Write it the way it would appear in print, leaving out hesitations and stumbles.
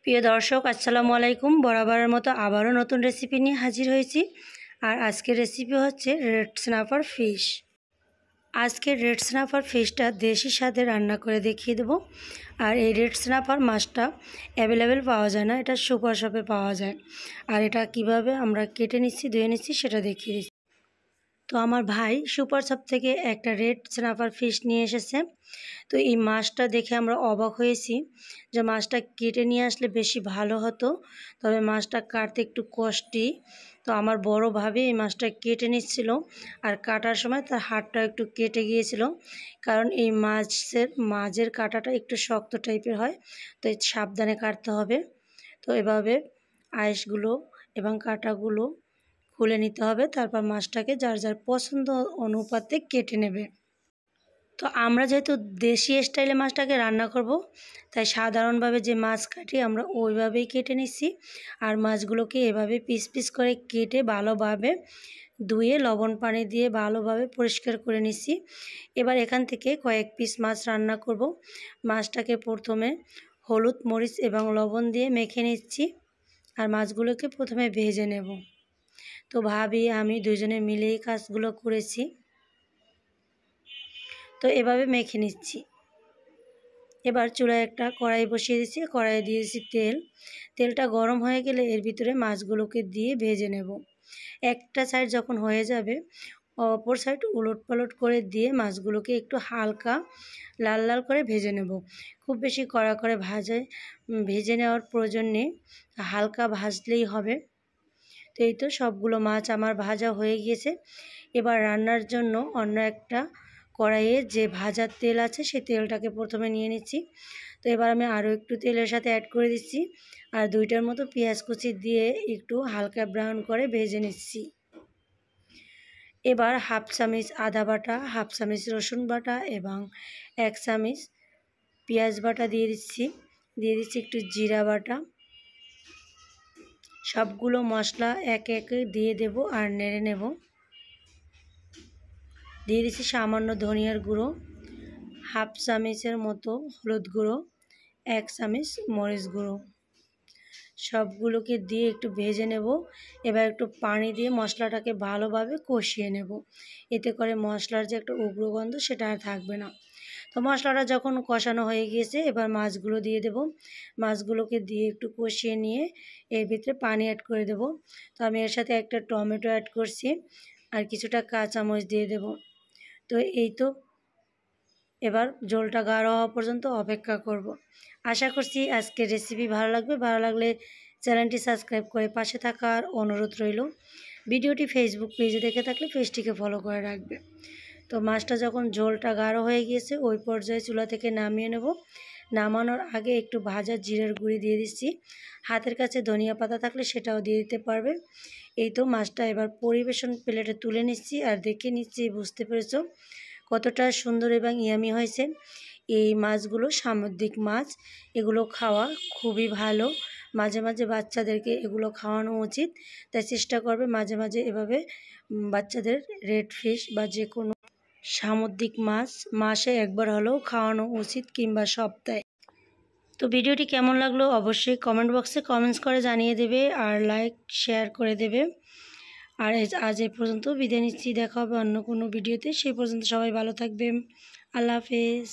প্রিয় দর্শক আসসালামু আলাইকুম। বরাবরের মতো আবারও নতুন রেসিপি নিয়ে হাজির হয়েছি। আর আজকের রেসিপি হচ্ছে রেড স্ন্যাপার ফিশ। আজকের রেড স্ন্যাপার ফিশটা দেশি স্বাদে রান্না করে দেখিয়ে দেবো। আর এই রেড স্ন্যাপার মাছটা অ্যাভেলেবেল পাওয়া যায় না, এটা সুপার শপে পাওয়া যায়। আর এটা কিভাবে আমরা কেটে নিচ্ছি, ধুয়ে নিচ্ছি সেটা দেখিয়ে দিচ্ছি। তো আমার ভাই সুপার শপ থেকে একটা রেড স্ন্যাপার ফিশ নিয়ে এসেছে। তো এই মাছটা দেখে আমরা অবাক হয়েছি যে মাছটা কেটে নিয়ে আসলে বেশি ভালো হতো, তবে মাছটা কাটতে একটু কষ্টই। তো আমার বড় ভাবি এই মাছটা কেটে নিচ্ছিল, আর কাটার সময় তার হাতটা একটু কেটে গিয়েছিল, কারণ এই মাছের কাঁটাটা একটু শক্ত টাইপের হয়, তো সাবধানে কাটতে হবে। তো এভাবে আঁশগুলো এবং কাঁটাগুলো খুলে নিতে হবে, তারপর মাছটাকে যার যার পছন্দ অনুপাতে কেটে নেবে। তো আমরা যেহেতু দেশি স্টাইলে মাছটাকে রান্না করব, তাই সাধারণভাবে যে মাছ কাটি আমরা ওইভাবেই কেটে নিচ্ছি। আর মাছগুলোকে এভাবে পিস পিস করে কেটে ভালোভাবে ধুয়ে লবণ পানি দিয়ে ভালোভাবে পরিষ্কার করে নিচ্ছি। এবার এখান থেকে কয়েক পিস মাছ রান্না করব। মাছটাকে প্রথমে হলুদ মরিচ এবং লবণ দিয়ে মেখে নিচ্ছি, আর মাছগুলোকে প্রথমে ভেজে নেব। তো ভাবি আমি দুজনে মিলেই কাজগুলো করেছি। তো এভাবে মেখে নিচ্ছি। এবার চুলায় একটা কড়াই বসিয়ে দিচ্ছি, কড়াইয়ে দিয়েছি তেলটা গরম হয়ে গেলে এর ভিতরে মাছগুলোকে দিয়ে ভেজে নেব। একটা সাইড যখন হয়ে যাবে অপর সাইড উলট পালট করে দিয়ে মাছগুলোকে একটু হালকা লাল লাল করে ভেজে নেব। খুব বেশি কড়া করে ভেজে নেওয়ার প্রয়োজন নেই, হালকা ভাজলেই হবে। তো এই তো সবগুলো মাছ আমার ভাজা হয়ে গিয়েছে। এবার রান্নার জন্য অন্য একটা কড়াইয়ে যে ভাজার তেল আছে সেই তেলটাকে প্রথমে নিয়ে নিচ্ছি। তো এবার আমি আরও একটু তেলের সাথে অ্যাড করে দিচ্ছি, আর 2টার মতো পেঁয়াজ কুচি দিয়ে একটু হালকা ব্রাউন করে ভেজে নিচ্ছি। এবার 1/2 চামচ আদা বাটা, 1/2 চামচ রসুন বাটা এবং 1 চামচ পেঁয়াজ বাটা দিয়ে দিচ্ছি একটু জিরা বাটা। সবগুলো মশলা একে একে দিয়ে দেব আর নেড়ে নেব। দিয়ে দিচ্ছি সামান্য ধনিয়ার গুঁড়ো, 1/2 চামচের মতো হলুদ গুঁড়ো, 1 চামচ মরিচ গুঁড়ো। সবগুলোকে দিয়ে একটু ভেজে নেব। এবার একটু পানি দিয়ে মশলাটাকে ভালোভাবে কষিয়ে নেব, এতে করে মশলার যে একটা উগ্র গন্ধ সেটা আর থাকবে না। তো মশলাটা যখন কষানো হয়ে গিয়েছে এবার মাছগুলো দিয়ে দেব। মাছগুলোকে দিয়ে একটু কষিয়ে নিয়ে এর ভিতরে পানি অ্যাড করে দেব। তো আমি এর সাথে একটা টমেটো অ্যাড করছি আর কিছুটা কাঁচামরিচ দিয়ে দেব। তো এই তো এবার ঝোলটা গাঢ় হওয়া পর্যন্ত অপেক্ষা করব। আশা করছি আজকের রেসিপি ভালো লাগবে। ভালো লাগলে চ্যানেলটি সাবস্ক্রাইব করে পাশে থাকার অনুরোধ রইল। ভিডিওটি ফেসবুক পেজে দেখে থাকলে পেজটিকে ফলো করে রাখবে। তো মাছটা যখন ঝোলটা গাঢ় হয়ে গিয়েছে ওই পর্যায়ে চুলা থেকে নামিয়ে নেব। নামানোর আগে একটু ভাজা জিরের গুঁড়ি দিয়ে দিচ্ছি, হাতের কাছে ধনিয়া পাতা থাকলে সেটাও দিয়ে দিতে পারবে। এই তো মাছটা এবার পরিবেশন প্লেটে তুলে নিচ্ছি, আর দেখে নিচ্ছি বুঝতে পেরেছো কতটা সুন্দর এবং ইয়ামি হয়েছে। এই মাছগুলো সামুদ্রিক মাছ, এগুলো খাওয়া খুবই ভালো। মাঝে মাঝে বাচ্চাদেরকে এগুলো খাওয়ানো উচিত, তাই চেষ্টা করবে মাঝে মাঝে এভাবে বাচ্চাদের রেড ফিশ বা যে কোনো সামুদ্রিক মাছ মাসে একবার হলেও খাওয়ানো উচিত, কিংবা সপ্তাহে। তো ভিডিওটি কেমন লাগলো অবশ্যই কমেন্ট বক্সে কমেন্টস করে জানিয়ে দেবে, আর লাইক শেয়ার করে দেবে। আর আজ এই পর্যন্ত বিদায় নিচ্ছি, দেখা হবে অন্য কোনো ভিডিওতে। সেই পর্যন্ত সবাই ভালো থাকবেন। আল্লাহ হাফেজ।